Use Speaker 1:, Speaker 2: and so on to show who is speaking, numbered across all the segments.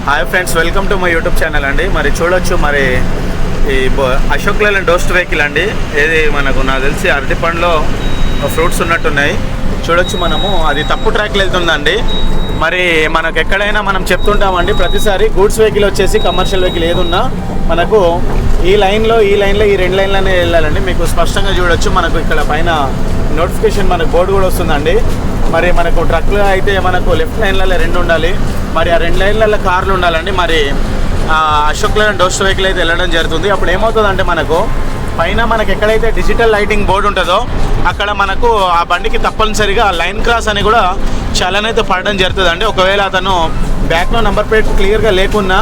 Speaker 1: Hi friends, welcome to my YouTube channel అండి. మరి చూడొచ్చు, మరి ఈ అశోక్ లేలాండ్ డోస్ట్ వెహికల్ అండి. ఏది మనకు నాకు తెలిసి అరటి పండ్లో ఫ్రూట్స్ ఉన్నట్టున్నాయి. చూడొచ్చు, మనము అది తప్పు ట్రాక్లో వెళ్తుందండి. మరి మనకు ఎక్కడైనా మనం చెప్తుంటామండి, ప్రతిసారి గూడ్స్ వెహికల్ వచ్చేసి కమర్షియల్ వెహికల్ ఏదున్నా మనకు ఈ లైన్లో ఈ రెండు లైన్లోనే వెళ్ళాలండి. మీకు స్పష్టంగా చూడొచ్చు, మనకు ఇక్కడ పైన నోటిఫికేషన్ మనకు బోర్డు కూడా వస్తుందండి. మరి మనకు ట్రక్లు అయితే మనకు లెఫ్ట్ లైన్లలో రెండు ఉండాలి, మరి ఆ రెండు లైన్లలో కార్లు ఉండాలండి. మరి అశోక్ లేలాండ్ డోస్ట్ వెహికల్ అయితే వెళ్ళడం జరుగుతుంది. అప్పుడు ఏమవుతుందంటే, మనకు పైన మనకు ఎక్కడైతే డిజిటల్ లైటింగ్ బోర్డు ఉంటుందో అక్కడ మనకు ఆ బండికి తప్పనిసరిగా లైన్ క్రాస్ అని కూడా చాలానైతే పడడం జరుగుతుందండి. ఒకవేళ అతను బ్యాక్లో నెంబర్ ప్లేట్ క్లియర్గా లేకున్నా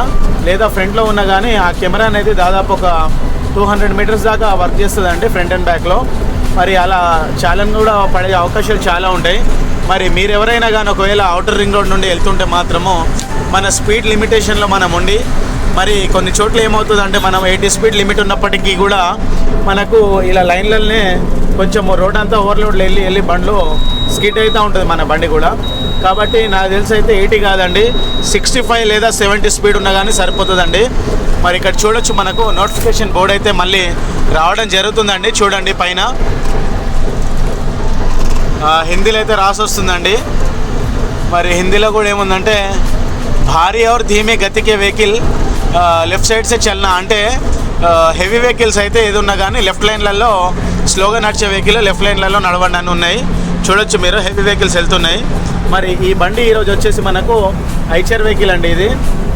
Speaker 1: లేదా ఫ్రంట్లో ఉన్నా కానీ ఆ కెమెరా అనేది దాదాపు ఒక 200 మీటర్స్ దాకా వర్క్ చేస్తుందండి ఫ్రంట్ అండ్ బ్యాక్లో. మరి అలా చాలన్ కూడా పడే అవకాశాలు చాలా ఉంటాయి. మరి మీరు ఎవరైనా కానీ ఒకవేళ అవుటర్ రింగ్ రోడ్ నుండి వెళ్తుంటే మాత్రము మన స్పీడ్ లిమిటేషన్లో మనం ఉండి, మరి కొన్ని చోట్ల ఏమవుతుందంటే, మనం 80 స్పీడ్ లిమిట్ ఉన్నప్పటికీ కూడా మనకు ఇలా లైన్లనే కొంచెం రోడ్ అంతా ఓవర్లోడ్లో వెళ్ళి బండ్లు స్కిడ్ అవుతూ ఉంటుంది మన బండి కూడా. కాబట్టి నాకు తెలిసి అయితే 80 కాదండి, 65 లేదా 70 స్పీడ్ ఉన్నా కానీ సరిపోతుందండి. మరి ఇక్కడ చూడొచ్చు, మనకు నోటిఫికేషన్ బోర్డు అయితే మళ్ళీ రావడం జరుగుతుందండి. చూడండి, పైన హిందీలో అయితే రాసి వస్తుందండి. మరి హిందీలో కూడా ఏముందంటే, భారీ और धीमे गति के వెహికల్ లెఫ్ట్ సైడ్ సే చల్నా, అంటే హెవీ వెహికల్స్ అయితే ఏది ఉన్నా కానీ లెఫ్ట్ లైన్లలో స్లోగా నడిచే వెహికల్ లెఫ్ట్ లైన్లలో నడవండి అని ఉన్నాయి. చూడొచ్చు మీరు, హెవీ వెహికల్స్ వెళ్తున్నాయి. మరి ఈ బండి ఈరోజు వచ్చేసి మనకు ఐచర్ వెహికల్ అండి.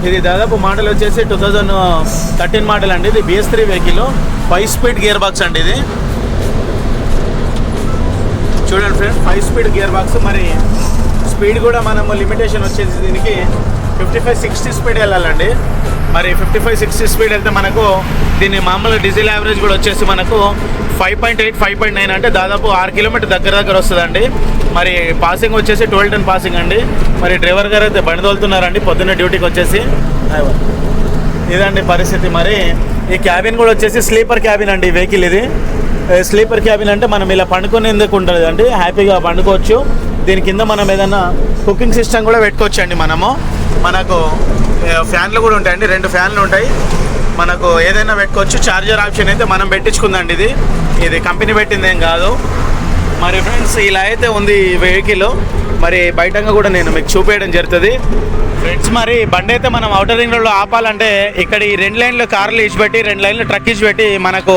Speaker 1: ఇది దాదాపు మోడల్ వచ్చేసి 2013 మోడల్ అండి. ఇది BS3 vehicle, 5 speed gear box అండి. ఇది చూడండి ఫ్రెండ్స్, 5 స్పీడ్ గేర్ బాక్స్. మరి స్పీడ్ కూడా మనము లిమిటేషన్ వచ్చేసి దీనికి 55-60 స్పీడ్ వెళ్ళాలండి. మరి 55-60 స్పీడ్ వెళ్తే మనకు దీని మామూలు డీజిల్ యావరేజ్ కూడా వచ్చేసి మనకు 5.8, 5.9 అంటే దాదాపు 6 కిలోమీటర్ దగ్గర వస్తుందండి. మరి పాసింగ్ వచ్చేసి 12 పాసింగ్ అండి. మరి డ్రైవర్ గారు అయితే బండి తోలుతున్నారండి పొద్దున్న డ్యూటీకి వచ్చేసి. ఇదండి పరిస్థితి. మరి ఈ క్యాబిన్ కూడా వచ్చేసి స్లీపర్ క్యాబిన్ అండి ఈ వెహికల్. ఇది స్లీపర్ క్యాబిన్ అంటే మనం ఇలా పండుకునేందుకు ఉంటుంది అండి, హ్యాపీగా పండుకోవచ్చు. దీని కింద మనం ఏదైనా కుకింగ్ సిస్టమ్ కూడా పెట్టుకోవచ్చు అండి. మనకు ఫ్యాన్లు కూడా ఉంటాయండి, 2 ఫ్యాన్లు ఉంటాయి. మనకు ఏదైనా పెట్టుకోవచ్చు. ఛార్జర్ ఆప్షన్ అయితే మనం పెట్టించుకుందండి. ఇది కంపెనీ పెట్టిందేం కాదు. మరి ఫ్రెండ్స్, ఇలా అయితే ఉంది ఈ వెహికల్. మరి బయటంగా కూడా నేను మీకు చూపేయడం జరుగుతుంది ఫ్రెండ్స్. మరి బండి అయితే మనం అవుటర్ రింగ్ రోడ్లో ఆపాలంటే ఇక్కడ ఈ 2 లైన్లు కార్లు ఇచ్చిపెట్టి 2 లైన్లు ట్రక్ ఇచ్చిపెట్టి మనకు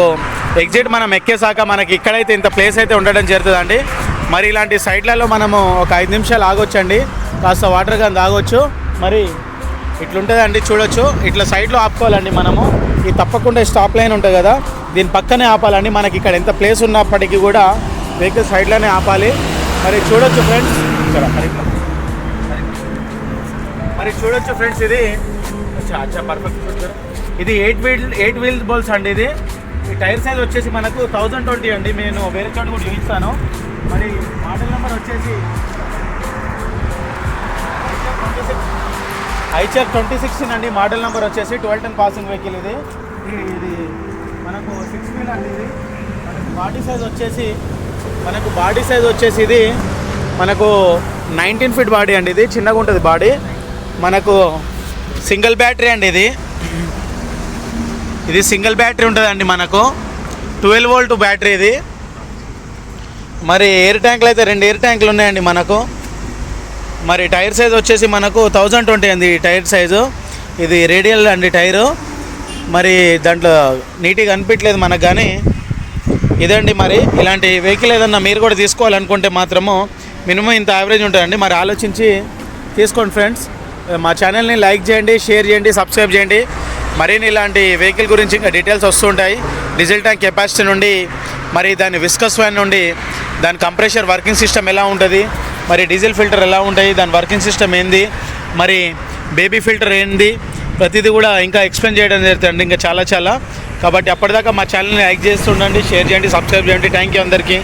Speaker 1: ఎగ్జిట్ మనం ఎక్కేసాక మనకి ఇక్కడైతే ఇంత ప్లేస్ అయితే ఉండడం జరుగుతుందండి. మరి ఇలాంటి సైడ్లలో మనము ఒక 5 నిమిషాలు ఆగొచ్చండి, కాస్త వాటర్ కానీ తాగొచ్చు. మరి ఇట్లుంటుందండి, చూడొచ్చు. ఇట్లా సైడ్లో ఆపుకోవాలండి మనము. ఈ తప్పకుండా స్టాప్ లైన్ ఉంటుంది కదా, దీని పక్కనే ఆపాలండి. మనకి ఇక్కడ ఎంత ప్లేస్ ఉన్నప్పటికీ కూడా వెహికల్ సైడ్లోనే ఆపాలి. మరి చూడొచ్చు ఫ్రెండ్స్, ఇది పర్ఫెక్ట్. ఇది 8 వీల్ బోల్స్ అండి. ఇది ఈ టైర్ సైజ్ వచ్చేసి మనకు 1020 అండి. నేను వేరే చోట కూడా చూపిస్తాను. మరి మోడల్ నెంబర్ వచ్చేసి ఐచర్ 26 అండి. మోడల్ నెంబర్ వచ్చేసి 12 పాసింగ్ వెహికల్. ఇది మనకు 6 వీల్ అండి. ఇది మనకు బాడీ సైజ్ వచ్చేసి ఇది మనకు 19 ఫీట్ బాడీ అండి. ఇది చిన్నగా ఉంటుంది బాడీ. మనకు సింగిల్ బ్యాటరీ అండి. ఇది సింగిల్ బ్యాటరీ ఉంటుందండి. మనకు 12 వోల్ట్ బ్యాటరీ ఇది. మరి ఎయిర్ ట్యాంకులు అయితే 2 ఎయిర్ ట్యాంకులు ఉన్నాయండి మనకు. మరి టైర్ సైజ్ వచ్చేసి మనకు 1020 అండి టైర్ సైజు. ఇది రేడియల్ అండి టైరు. మరి దాంట్లో నీట్గా అనిపించలేదు మనకు, కానీ ఇదండి. మరి ఇలాంటి వెహికల్ ఏదన్నా మీరు కూడా తీసుకోవాలనుకుంటే మాత్రము మినిమం ఇంత యావరేజ్ ఉంటుందండి. మరి ఆలోచించి తీసుకోండి ఫ్రెండ్స్. మా ఛానల్ని లైక్ చేయండి, షేర్ చేయండి, సబ్స్క్రైబ్ చేయండి. మరిన్ని ఇలాంటి వెహికల్ గురించి ఇంకా డీటెయిల్స్ వస్తుంటాయి. డీజిల్ ట్యాంక్ కెపాసిటీ నుండి, మరి దాని విస్కస్ ఫ్యాన్ నుండి, దాని కంప్రెషర్ వర్కింగ్ సిస్టమ్ ఎలా ఉంటుంది, మరి డీజిల్ ఫిల్టర్ ఎలా ఉంటాయి, దాని వర్కింగ్ సిస్టమ్ ఏంది, మరి బేబీ ఫిల్టర్ ఏంది, ప్రతిదీ కూడా ఇంకా ఎక్స్ప్లెయిన్ చేయడం జరుగుతుంది ఇంకా చాలా. కాబట్టి అప్పటిదాకా మా ఛానల్ని లైక్ చేస్తుండండి, షేర్ చేయండి, సబ్స్క్రైబ్ చేయండి. థ్యాంక్ యూ అందరికీ.